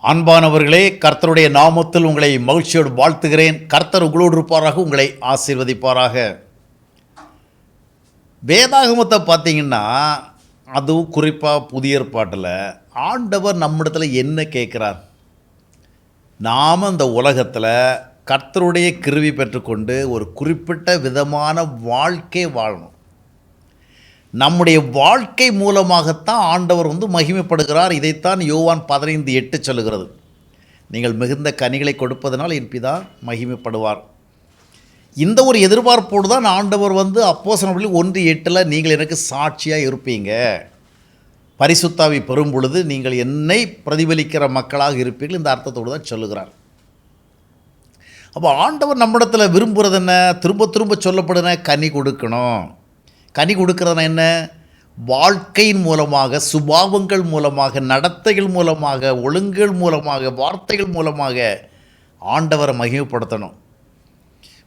அன்பானவர்களே, கர்த்தருடைய நாமத்தில் உங்களை மகிழ்ச்சியோடு வாழ்த்துகிறேன். கர்த்தர் உங்களோடு இருப்பாராக, உங்களை ஆசீர்வதிப்பாராக. வேதாகமத்தை பார்த்தீங்கன்னா, அதுவும் குறிப்பாக புதிய ஏற்பாட்டில் ஆண்டவர் நம்மிடத்தில் என்ன கேட்குறார்? நாம் இந்த உலகத்தில் கர்த்தருடைய கிருபை பெற்றுக்கொண்டு ஒரு குறிப்பிட்ட விதமான வாழ்க்கை வாழணும். நம்முடைய வாழ்க்கை மூலமாகத்தான் ஆண்டவர் மகிமைப்படுகிறார். இதைத்தான் யோவான் 15:8 சொல்லுகிறது. நீங்கள் மிகுந்த கனிகளை கொடுப்பதனால் என் பிதா மகிமைப்படுவார். இந்த ஒரு எதிர்பார்ப்போடு தான் ஆண்டவர் அப்போஸ்தலர்கள் 1:8 நீங்கள் எனக்கு சாட்சியாக இருப்பீங்க, பரிசுத்தாவி பெறும் பொழுது நீங்கள் என்னை பிரதிபலிக்கிற மக்களாக இருப்பீர்கள், இந்த அர்த்தத்தோடு தான் சொல்லுகிறார். அப்போ ஆண்டவர் நம்மிடத்தில் விரும்புகிறது என்ன? திரும்ப திரும்ப சொல்லப்படுன கனி கொடுக்கணும். கனி கொடுக்கறதுனா என்ன? வாழ்க்கையின் மூலமாக, சுபாவங்கள் மூலமாக, நடத்தைகள் மூலமாக, ஒழுங்குகள் மூலமாக, வார்த்தைகள் மூலமாக ஆண்டவரை மகிமைப்படுத்தணும்.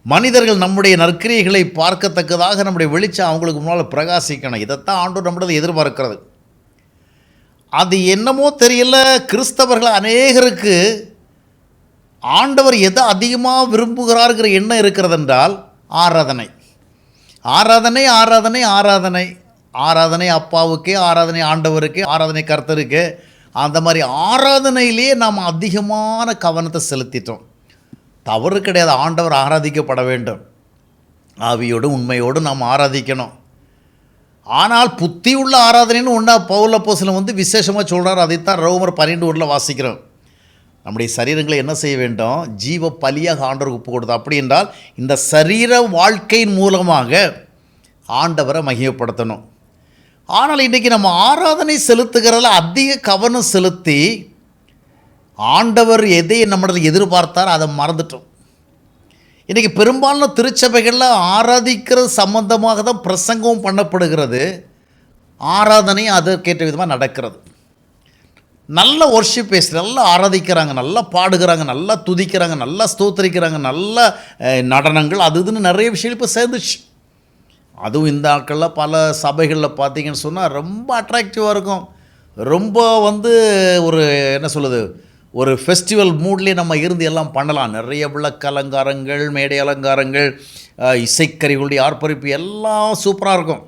மனிதர்கள் நம்முடைய நற்கிரியைகளை பார்க்கத்தக்கதாக நம்முடைய வெளிச்சம் அவங்களுக்கு முன்னால் பிரகாசிக்கணும். இதைத்தான் ஆண்டவர் நம்மளது எதிர்பார்க்கிறது. அது என்னமோ தெரியல, கிறிஸ்தவர்கள் அநேகருக்கு ஆண்டவர் எதை அதிகமாக விரும்புகிறார்கிற எண்ணம் இருக்கிறது என்றால் ஆராதனை. ஆராதனை ஆராதனை ஆராதனை ஆராதனை அப்பாவுக்கே, ஆராதனை ஆண்டவருக்கே, ஆராதனை கர்த்தருக்கே. அந்த மாதிரி ஆராதனையிலேயே நாம் அதிகமான கவனத்தை செலுத்திட்டோம். தவறு கிடையாது, ஆண்டவர் ஆராதிக்கப்பட வேண்டும். ஆவியோடு உண்மையோடு நாம் ஆராதிக்கணும். ஆனால் புத்தி உள்ள ஆராதனைன்னு ஒன்றா பவுல் அப்போஸ்தலன் விசேஷமாக சொல்கிறார். அதைத்தான் ரோமர் 12:1 வாசிக்கிறோம். நம்முடைய சரீரங்களை என்ன செய்ய வேண்டும்? ஜீவ பலியாக ஆண்டவருக்கு ஒப்பு கொடுத்தோம். அப்படி என்றால் இந்த சரீர வாழ்க்கையின் மூலமாக ஆண்டவரை மகிமைப்படுத்தணும். ஆனால் இன்றைக்கி நம்ம ஆராதனை செலுத்துகிறதில் அதிக கவனம் செலுத்தி ஆண்டவர் எதை நம்மிடத்தில் எதிர்பார்த்தார் அதை மறந்துட்டோம். இன்றைக்கி பெரும்பாலான திருச்சபைகளில் ஆராதிக்கிறது சம்பந்தமாக தான் பிரசங்கமும் பண்ணப்படுகிறது, ஆராதனை அதற்கேற்ற விதமாக நடக்கிறது. நல்ல ஒர்ஷிப் பேசி நல்லா ஆராதிக்கிறாங்க, நல்லா பாடுகிறாங்க, நல்லா துதிக்கிறாங்க, நல்லா ஸ்தோத்திரிக்கிறாங்க, நல்ல நடனங்கள், அது இதுன்னு நிறைய விஷயங்கள் இப்போ சேர்ந்துச்சு. அதுவும் இந்த ஆட்களில் பல சபைகளில் பார்த்தீங்கன்னு சொன்னால் ரொம்ப அட்ராக்டிவாக இருக்கும். ரொம்ப ஒரு என்ன சொல்லுது, ஒரு ஃபெஸ்டிவல் மூட்லேயே நம்ம இருந்து எல்லாம் பண்ணலாம். நிறைய விளக்கு அலங்காரங்கள், மேடை அலங்காரங்கள், இசைக்கருவிகளுடைய ஆர்ப்பரிப்பு எல்லாம் சூப்பராக இருக்கும்.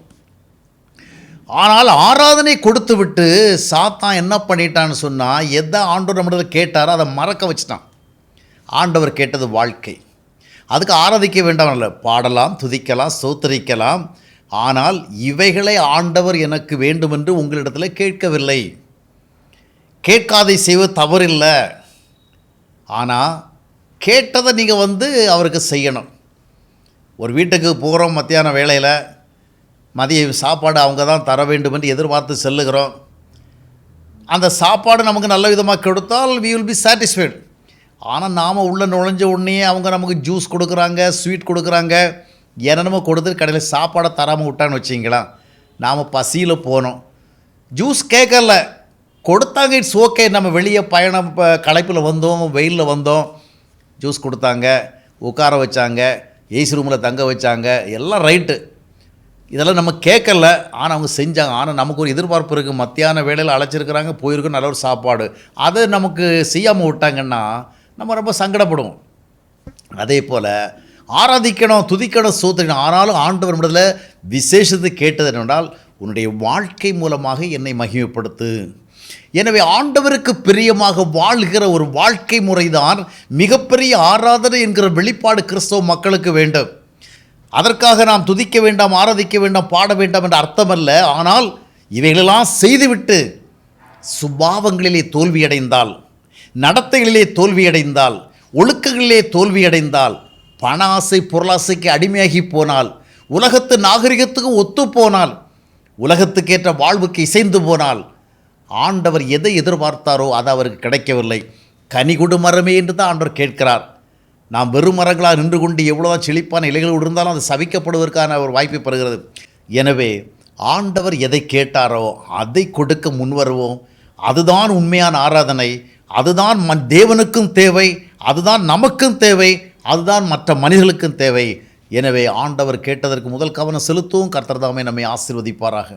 ஆனால் ஆராதனை கொடுத்து விட்டு சாத்தான் என்ன பண்ணிட்டான்னு சொன்னால், எதை ஆண்டவர் நம்மிடத்தில் கேட்டாரோ அதை மறக்க வச்சுட்டான். ஆண்டவர் கேட்டது வாழ்க்கை. அதுக்கு ஆராதிக்க வேண்டாம் இல்லை, பாடலாம், துதிக்கலாம், ஸ்தோத்திரிக்கலாம். ஆனால் இவைகளை ஆண்டவர் எனக்கு வேண்டும் என்று உங்களிடத்தில் கேட்கவில்லை. கேட்காதை செய்வது தவறில்லை, ஆனால் கேட்டதை நீங்கள் அவருக்கு செய்யணும். ஒரு வீட்டுக்கு போகிறோம், மத்தியான வேளையில் மதிய சாப்பாடு அவங்க தான் தர வேண்டும் என்று எதிர்பார்த்து செல்லுகிறோம். அந்த சாப்பாடு நமக்கு நல்ல விதமாக கொடுத்தால் we will be satisfied. ஆனால் நாம் உள்ள நுழைஞ்ச உடனே அவங்க நமக்கு ஜூஸ் கொடுக்குறாங்க, ஸ்வீட் கொடுக்குறாங்க, என்னென்னமோ கொடுத்து கடையில் சாப்பாடை தராமல் விட்டான்னு வச்சிங்களா, நாம் பசியில் போனோம், ஜூஸ் கேட்கல, கொடுத்தாங்க, இட்ஸ் ஓகே. நம்ம வெளியே பயணம் களைப்பில் வந்தோம், வெயிலில் வந்தோம், ஜூஸ் கொடுத்தாங்க, உட்கார வச்சாங்க, ஏசி ரூமில் தங்க வச்சாங்க, எல்லாம் ரைட்டு. இதெல்லாம் நம்ம கேட்கல, ஆனால் அவங்க செஞ்சாங்க. ஆனால் நமக்கு ஒரு எதிர்பார்ப்பு இருக்குது, மத்தியான வேளையில் அழைச்சிருக்கிறாங்க, போயிருக்கோம், நல்ல ஒரு சாப்பாடு, அதை நமக்கு செய்யாமல் விட்டாங்கன்னா நம்ம ரொம்ப சங்கடப்படுவோம். அதே போல் ஆராதிக்கணும், துதிக்கணும், ஸ்தோத்திரிக்கணும். ஆனாலும் ஆண்டவர் நம்மிடத்தில் விசேஷத்தை கேட்டது என்னென்றால், உன்னுடைய வாழ்க்கை மூலமாக என்னை மகிமைப்படுத்து. எனவே ஆண்டவருக்கு பிரியமாக வாழ்கிற ஒரு வாழ்க்கை முறைதான் மிகப்பெரிய ஆராதனை என்கிற வெளிப்பாடு கிறிஸ்தவ மக்களுக்கு வேண்டும். அதற்காக நாம் துதிக்க வேண்டாம், ஆராதிக்க வேண்டாம், பாட வேண்டாம் என்ற அர்த்தமல்ல. ஆனால் இவைகளெல்லாம் செய்துவிட்டு சுபாவங்களிலே தோல்வியடைந்தால், நடத்தைகளிலே தோல்வியடைந்தால், ஒழுக்கங்களிலே தோல்வியடைந்தால், பண ஆசை பொருளாசைக்கு அடிமையாகி போனால், உலகத்து நாகரிகத்துக்கு ஒத்து போனால், உலகத்துக்கேற்ற வாழ்வுக்கு இசைந்து போனால், ஆண்டவர் எதை எதிர்பார்த்தாரோ அது அவருக்கு கிடைக்கவில்லை. கனி கொடு மரமே என்று தான் ஆண்டவர் கேட்கிறார். நாம் வெறும் மரங்களாக நின்று கொண்டு எவ்வளோதான் செழிப்பான இலைகள் இருந்தாலும் அது சபிக்கப்படுவதற்கான ஒரு வாய்ப்பை பெறுகிறது. எனவே ஆண்டவர் எதை கேட்டாரோ அதை கொடுக்க முன்வருவோம். அதுதான் உண்மையான ஆராதனை. அதுதான் தேவனுக்கும் தேவை, அதுதான் நமக்கும் தேவை, அதுதான் மற்ற மனிதர்களுக்கும் தேவை. எனவே ஆண்டவர் கேட்டதற்கு முதல் கவனம் செலுத்துவோம். கர்த்தர் தாமே நம்மை ஆசீர்வதிப்பாராக.